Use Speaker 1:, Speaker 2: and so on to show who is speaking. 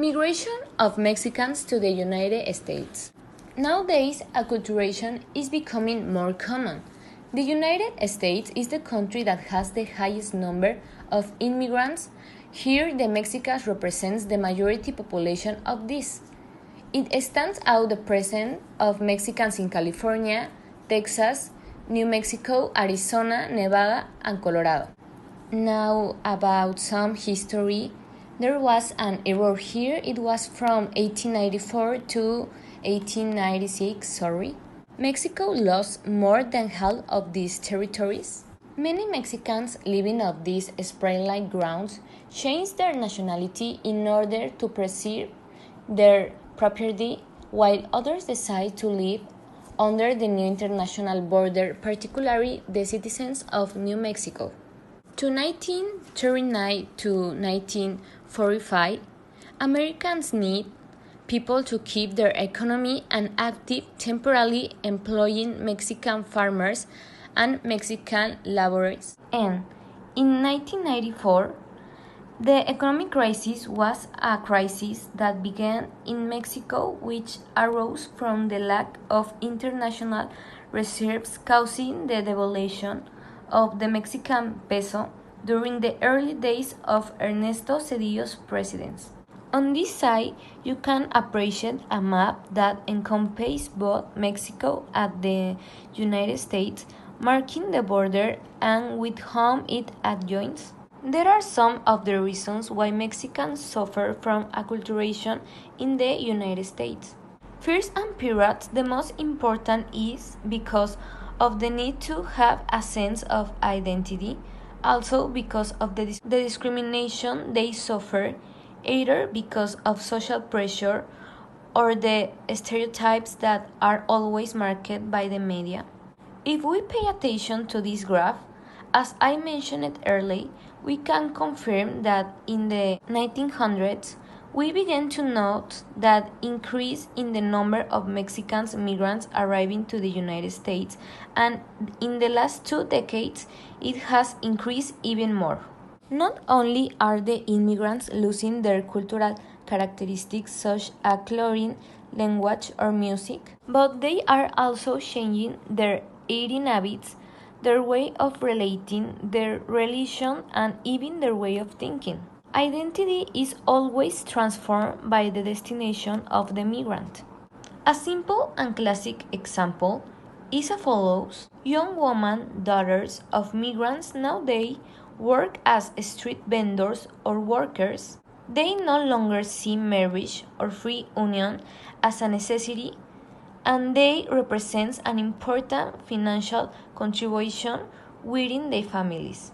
Speaker 1: Migration of Mexicans to the United States. Nowadays, acculturation is becoming more common. The United States is the country that has the highest number of immigrants. Here, the Mexicans represents the majority population of this. It stands out the presence of Mexicans in California, Texas, New Mexico, Arizona, Nevada, and Colorado. Now, about some history. There was an error here. It was from 1894 to 1896, Mexico lost more than half of these territories. Many Mexicans living on these spray-like grounds changed their nationality in order to preserve their property, while others decided to live under the new international border, particularly the citizens of New Mexico. To 1939 to 1945, Americans need people to keep their economy and active, temporarily employing Mexican farmers and Mexican laborers. And in 1994, the economic crisis was a crisis that began in Mexico, which arose from the lack of international reserves, causing the devaluation of the Mexican peso during the early days of Ernesto Zedillo's presidency. On this side, you can appreciate a map that encompasses both Mexico and the United States, marking the border and with whom it adjoins. There are some of the reasons why Mexicans suffer from acculturation in the United States. First and perhaps the most important is because of the need to have a sense of identity, also because of the discrimination they suffer, either because of social pressure or the stereotypes that are always marked by the media. If we pay attention to this graph, as I mentioned earlier, we can confirm that in the 1900s, we began to note that increase in the number of Mexican migrants arriving to the United States, and in the last 2 decades, it has increased even more. Not only are the immigrants losing their cultural characteristics such as clothing, language, or music, but they are also changing their eating habits, their way of relating, their religion, and even their way of thinking. Identity is always transformed by the destination of the migrant. A simple and classic example is as follows. Young women, daughters of migrants nowadays work as street vendors or workers. They no longer see marriage or free union as a necessity, and they represent an important financial contribution within their families.